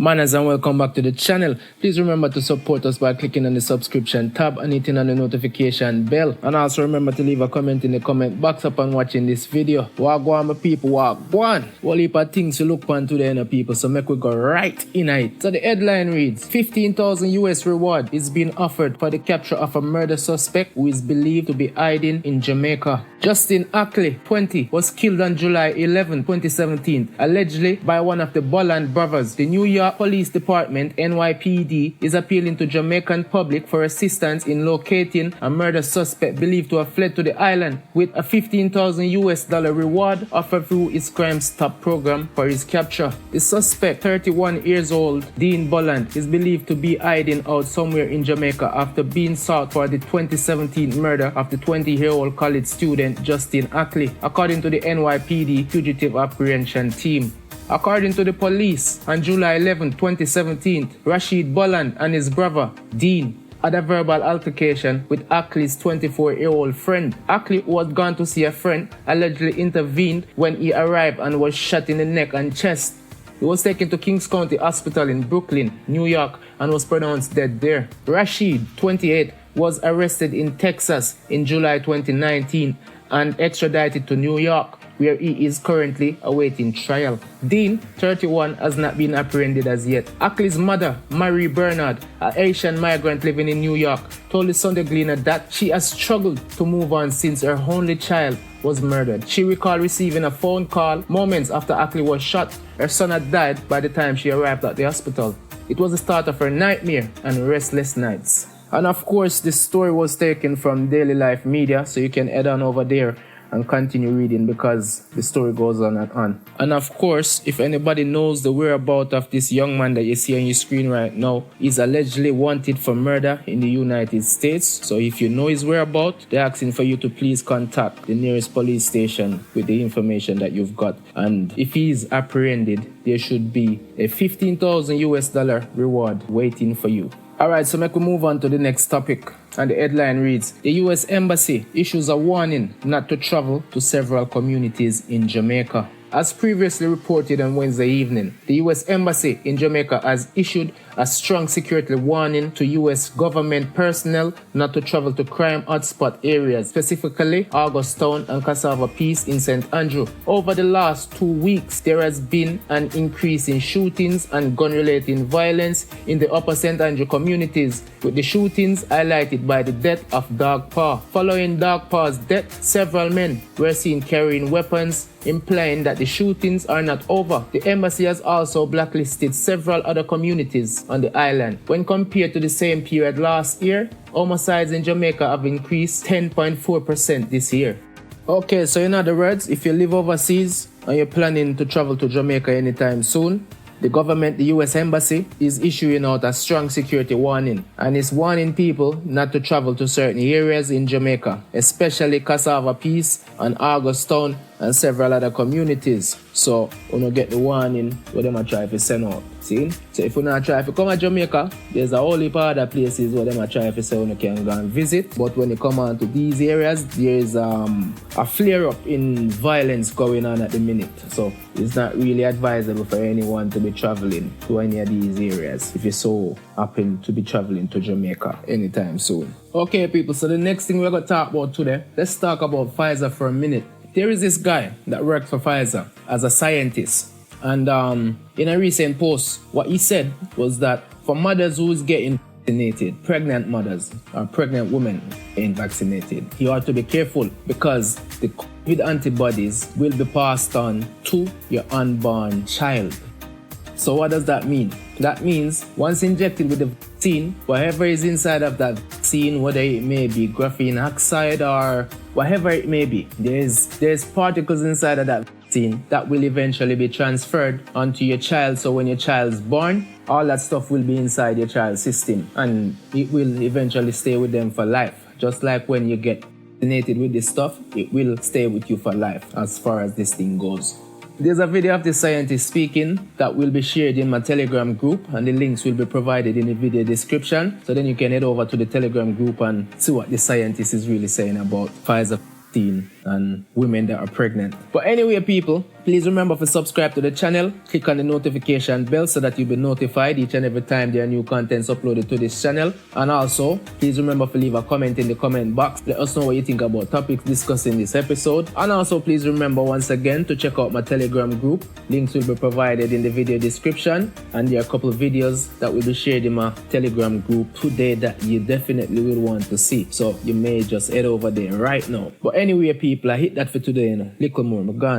Manners and welcome back to the channel. Please remember to support us by clicking on the subscription tab and hitting on the notification bell. And also remember to leave a comment in the comment box upon watching this video. Wagwan my people, wagwan. Whole heap of things to look on today, people, so make we go right in it. So the headline reads, 15,000 US reward is being offered for the capture of a murder suspect who is believed to be hiding in Jamaica. Justin Ackley, 20, was killed on July 11, 2017, allegedly by one of the Bolland brothers. The New York Police Department, NYPD, is appealing to Jamaican public for assistance in locating a murder suspect believed to have fled to the island, with a 15,000 US dollar reward offered through its Crime Stop program for his capture. The suspect, 31 years old, Dean Bolland, is believed to be hiding out somewhere in Jamaica after being sought for the 2017 murder of the 20-year-old college student Justin Ackley, according to the NYPD Fugitive Apprehension Team. According to the police, on July 11, 2017, Rashid Bolland and his brother, Dean, had a verbal altercation with Ackley's 24-year-old friend. Ackley, who had gone to see a friend, allegedly intervened when he arrived and was shot in the neck and chest. He was taken to Kings County Hospital in Brooklyn, New York, and was pronounced dead there. Rashid, 28, was arrested in Texas in July 2019 and extradited to New York, where he is currently awaiting trial. Dean, 31, has not been apprehended as yet. Ackley's mother, Marie Bernard, an Asian migrant living in New York, told the Sunday Gleaner that she has struggled to move on since her only child was murdered. She recalled receiving a phone call moments after Ackley was shot. Her son had died by the time she arrived at the hospital. It was the start of her nightmare and restless nights. And of course, this story was taken from Daily Life Media, so you can head on over there and continue reading because the story goes on and on. And of course, if anybody knows the whereabouts of this young man that you see on your screen right now, he's allegedly wanted for murder in the United States. So if you know his whereabouts, they're asking for you to please contact the nearest police station with the information that you've got. And if he's apprehended, there should be a 15,000 US dollar reward waiting for you. Alright, so make we move on to the next topic. And the headline reads, the US Embassy issues a warning not to travel to several communities in Jamaica. As previously reported on Wednesday evening, the US Embassy in Jamaica has issued a strong security warning to US government personnel not to travel to crime hotspot areas, specifically Augustown and Cassava Peace in St. Andrew. Over the last 2 weeks, there has been an increase in shootings and gun-related violence in the Upper St. Andrew communities, with the shootings highlighted by the death of Dog Paw. Following Dog Paw's death, several men were seen carrying weapons, implying that the shootings are not over. The embassy has also blacklisted several other communities on the island. When compared to the same period last year, homicides in Jamaica have increased 10.4% this year. Okay, so in other words, if you live overseas and you're planning to travel to Jamaica anytime soon, the government, the US Embassy, is issuing out a strong security warning, and is warning people not to travel to certain areas in Jamaica, especially Cassava Peace and Augustown and several other communities. So, you don't get the warning what them are trying to send out. See? So if you not try to come to Jamaica, there's a whole heap of other places where them are trying to say you can go and visit. But when you come on to these areas, there is a flare-up in violence going on at the minute. So it's not really advisable for anyone to be traveling to any of these areas if you so happen to be traveling to Jamaica anytime soon. Okay, people, so the next thing we're going to talk about today, let's talk about Pfizer for a minute. There is this guy that works for Pfizer as a scientist. And in a recent post, what he said was that for mothers who is getting vaccinated, pregnant mothers or pregnant women ain't vaccinated, you ought to be careful because the COVID antibodies will be passed on to your unborn child. So what does that mean? That means once injected with the vaccine, whatever is inside of that vaccine, whether it may be graphene oxide or whatever it may be, there's particles inside of that vaccine that will eventually be transferred onto your child. So when your child is born, all that stuff will be inside your child's system and it will eventually stay with them for life. Just like when you get vaccinated with this stuff, it will stay with you for life as far as this thing goes. There's a video of the scientist speaking that will be shared in my Telegram group, and the links will be provided in the video description. So then you can head over to the Telegram group and see what the scientist is really saying about Pfizer vaccine and women that are pregnant. But anyway, people, please remember to subscribe to the channel, click on the notification bell so that you'll be notified each and every time there are new contents uploaded to this channel. And also, please remember to leave a comment in the comment box. Let us know what you think about topics discussed in this episode. And also, please remember once again to check out my Telegram group. Links will be provided in the video description. And there are a couple of videos that will be shared in my Telegram group today that you definitely will want to see. So you may just head over there right now. But anyway, people, I hit that for today. Little more, I'm gone.